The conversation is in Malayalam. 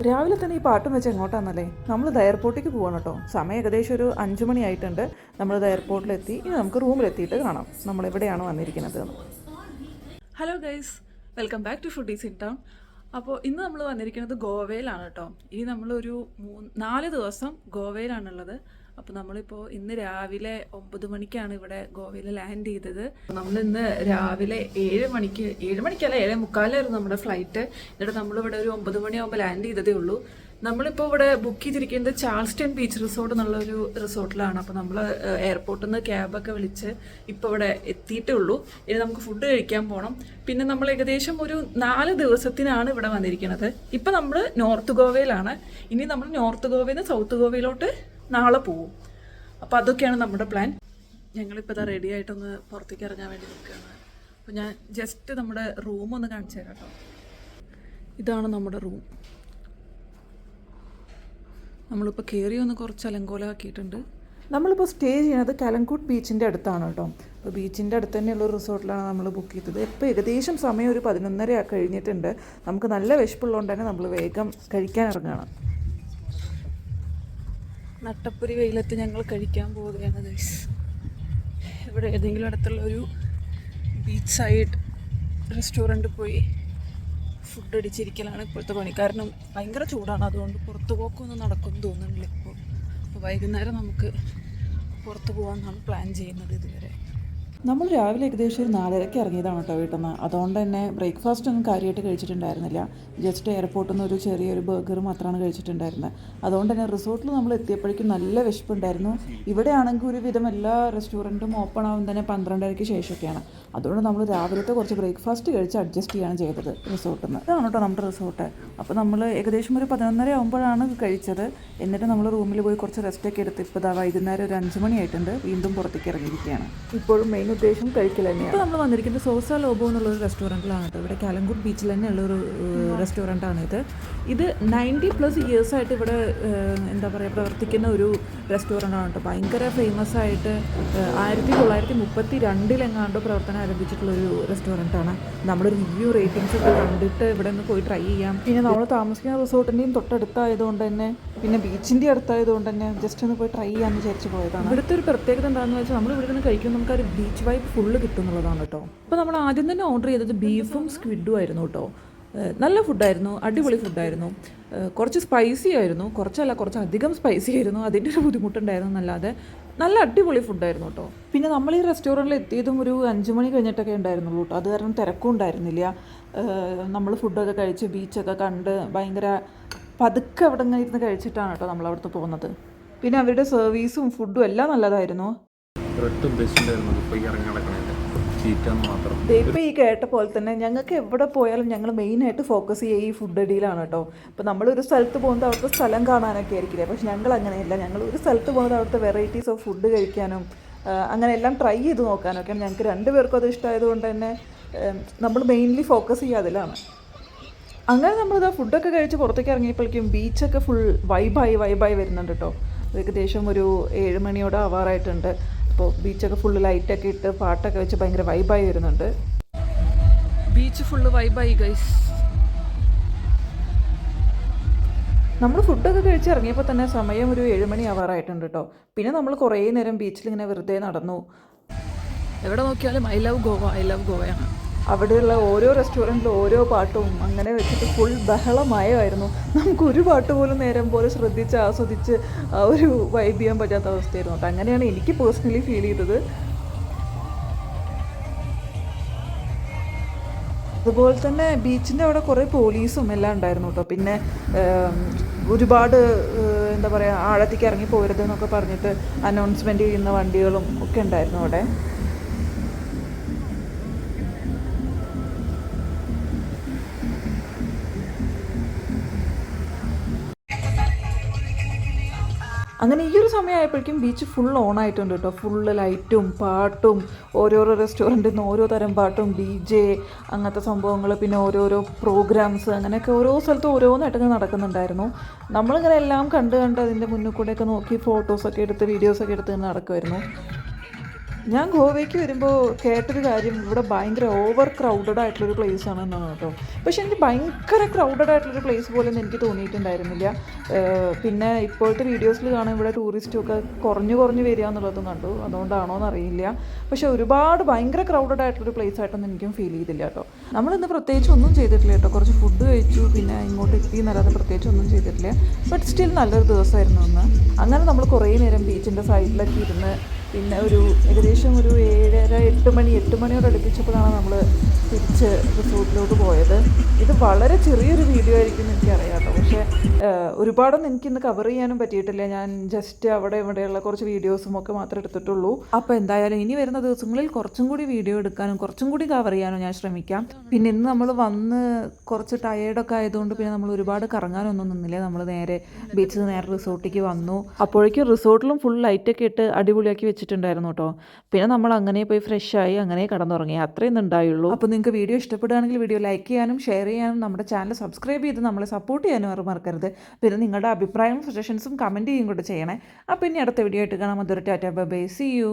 രാവിലെ തന്നെ ഈ പാട്ടും വെച്ച് എങ്ങോട്ടാണെന്നല്ലേ? നമ്മളിത് എയർപോർട്ടിലേക്ക് പോകണം കേട്ടോ. സമയം ഏകദേശം ഒരു 5 മണി ആയിട്ടുണ്ട്. നമ്മളിത് എയർപോർട്ടിലെത്തി. ഇനി നമുക്ക് റൂമിലെത്തിയിട്ട് കാണാം നമ്മളെവിടെയാണ് വന്നിരിക്കുന്നത് എന്ന്. Hello guys, welcome back to foodies in town. അപ്പോൾ ഇന്ന് നമ്മൾ വന്നിരിക്കുന്നത് ഗോവയിലാണ് കേട്ടോ. ഇനി നമ്മളൊരു 4 ദിവസം ഗോവയിലാണുള്ളത്. അപ്പോൾ നമ്മളിപ്പോൾ ഇന്ന് രാവിലെ 9 മണിക്കാണ് ഇവിടെ ഗോവയിൽ ലാൻഡ് ചെയ്തത്. നമ്മളിന്ന് രാവിലെ 7 മണിക്കല്ല 7:45 നമ്മുടെ ഫ്ലൈറ്റ്. എന്നിട്ട് നമ്മളിവിടെ ഒരു 9 മണിയാകുമ്പോൾ ലാൻഡ് ചെയ്തതേ ഉള്ളൂ. നമ്മളിപ്പോൾ ഇവിടെ ബുക്ക് ചെയ്തിരിക്കുന്നത് ചാൾസ്റ്റൺ ബീച്ച് റിസോർട്ട് എന്നുള്ളൊരു റിസോർട്ടിലാണ്. അപ്പോൾ നമ്മൾ എയർപോർട്ടിൽ നിന്ന് ക്യാബൊക്കെ വിളിച്ച് ഇപ്പോൾ ഇവിടെ എത്തിയിട്ടേ ഉള്ളൂ. ഇനി നമുക്ക് ഫുഡ് കഴിക്കാൻ പോകണം. പിന്നെ നമ്മൾ ഏകദേശം ഒരു 4 ദിവസത്തിനാണ് ഇവിടെ വന്നിരിക്കുന്നത്. ഇപ്പം നമ്മൾ നോർത്ത് ഗോവയിലാണ്. ഇനി നമ്മൾ നോർത്ത് ഗോവയിൽ നിന്ന് സൗത്ത് ഗോവയിലോട്ട് നാളെ പോവും. അപ്പോൾ അതൊക്കെയാണ് നമ്മുടെ പ്ലാൻ. ഞങ്ങളിപ്പോൾ ഇതാ റെഡി ആയിട്ടൊന്ന് പുറത്തേക്ക് ഇറങ്ങാൻ വേണ്ടി നിൽക്കുകയാണ്. അപ്പോൾ ഞാൻ ജസ്റ്റ് നമ്മുടെ റൂം ഒന്ന് കാണിച്ചു തരാം കേട്ടോ. ഇതാണ് നമ്മുടെ റൂം. നമ്മളിപ്പോൾ കയറി ഒന്ന് കുറച്ച് അലങ്കോലമാക്കിയിട്ടുണ്ട്. നമ്മളിപ്പോൾ സ്റ്റേ ചെയ്യുന്നത് കലങ്കൂട്ട് ബീച്ചിൻ്റെ അടുത്താണ് കേട്ടോ. അപ്പോൾ ബീച്ചിൻ്റെ അടുത്ത് തന്നെയുള്ള റിസോർട്ടിലാണ് നമ്മൾ ബുക്ക് ചെയ്തത്. ഇപ്പോൾ ഏകദേശം സമയം ഒരു 11:30 കഴിഞ്ഞിട്ടുണ്ട്. നമുക്ക് നല്ല വിശപ്പുള്ളതുകൊണ്ട് തന്നെ നമ്മൾ വേഗം കഴിക്കാൻ ഇറങ്ങുകയാണ്. നട്ടപ്പുരി വെയിലത്ത് ഞങ്ങൾ കഴിക്കാൻ പോവുകയാണ് ഗൈസ്. ഇവിടെ ഏതെങ്കിലും അടുത്തുള്ള ഒരു ബീച്ച് സൈഡ് റെസ്റ്റോറൻറ്റ് പോയി ഫുഡ് അടിച്ചിരിക്കലാണ് ഇപ്പോഴത്തെ പണി. കാരണം ഭയങ്കര ചൂടാണ്, അതുകൊണ്ട് പുറത്ത് പോക്കൊന്നും നടക്കുമെന്ന് തോന്നുന്നില്ല ഇപ്പോൾ. അപ്പോൾ വൈകുന്നേരം നമുക്ക് പുറത്ത് പോകാമെന്നാണ് പ്ലാൻ ചെയ്യുന്നത്. ഇതുവരെ നമ്മൾ രാവിലെ ഏകദേശം ഒരു 4:30 ഇറങ്ങിയതാണ് കേട്ടോ വീട്ടിൽ നിന്ന്. അതുകൊണ്ട് തന്നെ ബ്രേക്ക്ഫാസ്റ്റ് ഒന്നും കാര്യമായിട്ട് കഴിച്ചിട്ടുണ്ടായിരുന്നില്ല. ജസ്റ്റ് എയർപോർട്ടിൽ നിന്ന് ഒരു ചെറിയൊരു ബർഗർ മാത്രമാണ് കഴിച്ചിട്ടുണ്ടായിരുന്നത്. അതുകൊണ്ട് തന്നെ റിസോർട്ടിൽ നമ്മൾ എത്തിയപ്പോഴേക്കും നല്ല വിശപ്പുണ്ടായിരുന്നു. ഇവിടെ ആണെങ്കിൽ ഒരുവിധം എല്ലാ റെസ്റ്റോറൻറ്റും ഓപ്പൺ ആവും തന്നെ 12:30 ശേഷമൊക്കെയാണ്. അതുകൊണ്ട് നമ്മൾ രാവിലത്തെ കുറച്ച് ബ്രേക്ക്ഫാസ്റ്റ് കഴിച്ച് അഡ്ജസ്റ്റ് ചെയ്യാണ് ചെയ്തത് റിസോർട്ടിൽ നിന്ന്. ഇതാണ് കേട്ടോ നമ്മുടെ റിസോർട്ട്. അപ്പോൾ നമ്മൾ ഏകദേശം ഒരു 11:30 ആകുമ്പോഴാണ് കഴിച്ചത്. എന്നിട്ട് നമ്മൾ റൂമിൽ പോയി കുറച്ച് റെസ്റ്റൊക്കെ എടുത്ത് ഇപ്പോൾ വൈകുന്നേരം ഒരു 5 മണിയായിട്ടുണ്ട്. വീണ്ടും പുറത്തേക്ക് ഇറങ്ങിയിരിക്കുകയാണ്. ഇപ്പോഴും മെയിൻ ഉദ്ദേശം കഴിക്കൽ തന്നെയാണ്. ഇപ്പോൾ നമ്മൾ വന്നിരിക്കുന്നത് സോസ ലോബോ എന്നുള്ളൊരു റെസ്റ്റോറൻറ്റിലാണ് കേട്ടോ. ഇവിടെ കലങ്കൂട്ട് ബീച്ചിൽ തന്നെ ഉള്ളൊരു റെസ്റ്റോറൻറ്റാണ് ഇത് 90+ ഇയേഴ്സായിട്ട് ഇവിടെ എന്താ പറയുക പ്രവർത്തിക്കുന്ന ഒരു റെസ്റ്റോറൻറ്റാണ് കേട്ടോ. ഭയങ്കര ഫേമസ് ആയിട്ട് 1932 പ്രവർത്തനം ആരംഭിച്ചിട്ടുള്ളൊരു റെസ്റ്റോറൻറ്റാണ്. നമ്മൾ റിവ്യൂ റേറ്റിംഗ്സ് ഒക്കെ കണ്ടിട്ട് ഇവിടെ നിന്ന് പോയി ട്രൈ ചെയ്യാം. പിന്നെ നമ്മൾ താമസിക്കുന്ന റിസോർട്ടിൻ്റെയും തൊട്ടടുത്തായതുകൊണ്ട് തന്നെ പിന്നെ ബീച്ചിൻ്റെ അടുത്തായതുകൊണ്ട് തന്നെ ജസ്റ്റ് ഒന്ന് പോയി ട്രൈ ചെയ്യാമെന്ന് വിചാരിച്ച് പോയതാണ്. ഇവിടുത്തെ ഒരു പ്രത്യേകത എന്താണെന്ന് വെച്ചാൽ നമ്മൾ ഇവിടെ നിന്ന് കഴിക്കുമ്പോൾ നമുക്ക് ഒരു ബീച്ച് വൈബ് ഫുള്ള് കിട്ടും എന്നുള്ളതാണ് കേട്ടോ. അപ്പോൾ നമ്മൾ ആദ്യം തന്നെ ഓർഡർ ചെയ്തത് ബീഫും സ്ക്വിഡും ആയിരുന്നു കേട്ടോ. നല്ല ഫുഡായിരുന്നു, അടിപൊളി ഫുഡായിരുന്നു. കുറച്ച് സ്പൈസി ആയിരുന്നു, കുറച്ച് അധികം സ്പൈസി ആയിരുന്നു. അതിൻ്റെ ഒരു ബുദ്ധിമുട്ടുണ്ടായിരുന്നു എന്നല്ലാതെ നല്ല അടിപൊളി ഫുഡായിരുന്നു കേട്ടോ. പിന്നെ നമ്മൾ ഈ റെസ്റ്റോറൻറ്റിൽ എത്തിയതും ഒരു 5 മണി കഴിഞ്ഞിട്ടൊക്കെ ഉണ്ടായിരുന്നുള്ളൂ കേട്ടോ. അത് കാരണം തിരക്കും ഉണ്ടായിരുന്നില്ല. നമ്മൾ ഫുഡൊക്കെ കഴിച്ച് ബീച്ചൊക്കെ കണ്ട് ഭയങ്കര പതുക്കെ അവിടെ ഇങ്ങനെ ഇരുന്ന് കഴിച്ചിട്ടാണ് കേട്ടോ നമ്മൾ അവിടുത്തെ പോകുന്നത്. പിന്നെ അവരുടെ സർവീസും ഫുഡും എല്ലാം നല്ലതായിരുന്നു. ഇപ്പോൾ ഈ കേട്ട പോലെ തന്നെ ഞങ്ങൾക്ക് എവിടെ പോയാലും ഞങ്ങൾ മെയിനായിട്ട് ഫോക്കസ് ചെയ്യുക ഈ ഫുഡ് അടിയിലാണ് കേട്ടോ. ഇപ്പോൾ നമ്മളൊരു സ്ഥലത്ത് പോകുന്നത് അവിടുത്തെ സ്ഥലം കാണാനൊക്കെ ആയിരിക്കില്ലേ, പക്ഷെ ഞങ്ങൾ അങ്ങനെയല്ല. ഞങ്ങൾ ഒരു സ്ഥലത്ത് പോകുന്നത് അവിടുത്തെ വെറൈറ്റീസ് ഓഫ് ഫുഡ് കഴിക്കാനും അങ്ങനെ എല്ലാം ട്രൈ ചെയ്ത് നോക്കാനൊക്കെയാണ്. ഞങ്ങൾക്ക് 2 പേർക്കും അത് ഇഷ്ടമായതുകൊണ്ട് തന്നെ നമ്മൾ മെയിൻലി ഫോക്കസ് ചെയ്യുക അതിലാണ്. അങ്ങനെ നമ്മളിതാ ഫുഡൊക്കെ കഴിച്ച് പുറത്തേക്ക് ഇറങ്ങിയപ്പോഴേക്കും ബീച്ചൊക്കെ ഫുൾ വൈബായി വരുന്നുണ്ട് കേട്ടോ. ഏകദേശം ഒരു 7 മണിയോടെ ആവാറായിട്ടുണ്ട്. അപ്പോൾ ബീച്ചൊക്കെ ഫുള്ള് ലൈറ്റൊക്കെ ഇട്ട് പാട്ടൊക്കെ വെച്ച് ഭയങ്കര വൈബായി വരുന്നുണ്ട്. ബീച്ച് ഫുള്ള് വൈബായി ഗൈസ്. നമ്മൾ ഫുഡൊക്കെ കഴിച്ച് ഇറങ്ങിയപ്പോൾ തന്നെ സമയം ഒരു 7 മണി ആവാറായിട്ടുണ്ട് കേട്ടോ. പിന്നെ നമ്മൾ കുറേ നേരം ബീച്ചിലിങ്ങനെ വെറുതെ നടന്നു. എവിടെ നോക്കിയാലും ഐ ലവ് ഗോവയാണ്. അവിടെയുള്ള ഓരോ റെസ്റ്റോറൻറ്റിലും ഓരോ പാട്ടും അങ്ങനെ വെച്ചിട്ട് ഫുൾ ബഹളമയമായിരുന്നു. നമുക്കൊരു പാട്ട് പോലും നേരം പോലെ ശ്രദ്ധിച്ച് ആസ്വദിച്ച് ഒരു വൈബ് ചെയ്യാൻ പറ്റാത്ത അവസ്ഥയായിരുന്നു കേട്ടോ. അങ്ങനെയാണ് എനിക്ക് പേഴ്സണലി ഫീൽ ചെയ്തത്. അതുപോലെ തന്നെ ബീച്ചിൻ്റെ അവിടെ കുറേ പോലീസും എല്ലാം ഉണ്ടായിരുന്നു കേട്ടോ. പിന്നെ ഒരുപാട് എന്താ പറയുക ആഴത്തേക്ക് ഇറങ്ങി പോരുത് എന്നൊക്കെ പറഞ്ഞിട്ട് അനൗൺസ്മെൻറ്റ് ചെയ്യുന്ന വണ്ടികളും ഒക്കെ ഉണ്ടായിരുന്നു അവിടെ. അങ്ങനെ ഈ ഒരു സമയമായപ്പോഴേക്കും ബീച്ച് ഫുൾ ഓൺ ആയിട്ടുണ്ട് കേട്ടോ. ഫുള്ള് ലൈറ്റും പാട്ടും ഓരോരോ റെസ്റ്റോറൻറ്റിൽ നിന്ന് ഓരോ തരം പാട്ടും DJ അങ്ങനത്തെ സംഭവങ്ങൾ, പിന്നെ ഓരോരോ പ്രോഗ്രാംസ്, അങ്ങനെയൊക്കെ ഓരോ സ്ഥലത്തും ഓരോന്നായിട്ടൊക്കെ നടക്കുന്നുണ്ടായിരുന്നു. നമ്മളിങ്ങനെ എല്ലാം കണ്ട് അതിൻ്റെ മുന്നിൽ കൂടെയൊക്കെ നോക്കി ഫോട്ടോസൊക്കെ എടുത്ത് വീഡിയോസൊക്കെ എടുത്ത് നടക്കുമായിരുന്നു. ഞാൻ ഗോവയ്ക്ക് വരുമ്പോൾ കേട്ടൊരു കാര്യം ഇവിടെ ഭയങ്കര ഓവർ ക്രൗഡഡ് ആയിട്ടുള്ളൊരു പ്ലേസ് ആണെന്നാണ് കേട്ടോ. പക്ഷെ എനിക്ക് ഭയങ്കര ക്രൗഡഡ് ആയിട്ടുള്ളൊരു പ്ലേസ് പോലെയൊന്നും എനിക്ക് തോന്നിയിട്ടുണ്ടായിരുന്നില്ല. പിന്നെ ഇപ്പോഴത്തെ വീഡിയോസിൽ കാണാൻ ഇവിടെ ടൂറിസ്റ്റൊക്കെ കുറഞ്ഞു വരിക എന്നുള്ളതും കണ്ടു. അതുകൊണ്ടാണോ എന്നറിയില്ല. പക്ഷെ ഒരുപാട് ഭയങ്കര ക്രൗഡഡ് ആയിട്ടുള്ളൊരു പ്ലേസ് ആയിട്ടൊന്നും എനിക്കും ഫീൽ ചെയ്തില്ല കേട്ടോ. നമ്മളിന്ന് പ്രത്യേകിച്ച് ഒന്നും ചെയ്തിട്ടില്ല കേട്ടോ. കുറച്ച് ഫുഡ് കഴിച്ചു, പിന്നെ ഇങ്ങോട്ട് എത്തി എന്നല്ലാതെ പ്രത്യേകിച്ച് ഒന്നും ചെയ്തിട്ടില്ല. ബട്ട് സ്റ്റിൽ നല്ലൊരു ദിവസമായിരുന്നു അന്ന്. അങ്ങനെ നമ്മൾ കുറേ നേരം ബീച്ചിൻ്റെ സൈഡിലൊക്കെ ഇരുന്ന് പിന്നെ ഏകദേശം ഒരു 8 മണിയോട് അടുപ്പിച്ചപ്പോഴാണ് നമ്മൾ തിരിച്ച് റിസോർട്ടിലോട്ട് പോയത്. ഇത് വളരെ ചെറിയൊരു വീഡിയോ ആയിരിക്കും എന്ന് എനിക്കറിയാം കേട്ടോ. പക്ഷേ ഒരുപാടൊന്നും എനിക്കിന്ന് കവർ ചെയ്യാനും പറ്റിയിട്ടില്ല. ഞാൻ ജസ്റ്റ് അവിടെ ഇവിടെയുള്ള കുറച്ച് വീഡിയോസും ഒക്കെ മാത്രമേ എടുത്തിട്ടുള്ളൂ. അപ്പോൾ എന്തായാലും ഇനി വരുന്ന ദിവസങ്ങളിൽ കുറച്ചും കൂടി വീഡിയോ എടുക്കാനും കുറച്ചും കൂടി കവർ ചെയ്യാനും ഞാൻ ശ്രമിക്കാം. പിന്നെ ഇന്ന് നമ്മൾ വന്ന് കുറച്ച് ടയേർഡൊക്കെ ആയതുകൊണ്ട് പിന്നെ നമ്മൾ ഒരുപാട് കറങ്ങാനൊന്നും നിന്നില്ല. നമ്മൾ നേരെ ബീച്ചിൽ നിന്ന് നേരെ റിസോർട്ടിലേക്ക് വന്നു. അപ്പോഴേക്കും റിസോർട്ടിലും ഫുൾ ലൈറ്റൊക്കെ ഇട്ട് അടിപൊളിയാക്കി വെച്ചിട്ടുണ്ടായിരുന്നു കേട്ടോ. പിന്നെ നമ്മൾ അങ്ങനെ പോയി ഫ്രഷായി അങ്ങനെ കടന്നുറങ്ങി. അത്രയൊന്നും ഉണ്ടായുള്ളൂ. അപ്പോൾ നിങ്ങൾക്ക് വീഡിയോ ഇഷ്ടപ്പെടുകയാണെങ്കിൽ വീഡിയോ ലൈക്ക് ചെയ്യാനും ഷെയർ ചെയ്യാനും നമ്മുടെ ചാനൽ സബ്സ്ക്രൈബ് ചെയ്ത് നമ്മളെ സപ്പോർട്ട് ചെയ്യാനും മറക്കരുത്. പിന്നെ നിങ്ങളുടെ അഭിപ്രായവും സജഷൻസും കമൻറ്റ് ചെയ്യും കൂടെ ചെയ്യണേ. അപ്പോൾ ഇനി അടുത്ത വീഡിയോ ആയിട്ട് കാണാം. അതൊരു ടാറ്റ ബൈ ബൈ, സീ യു.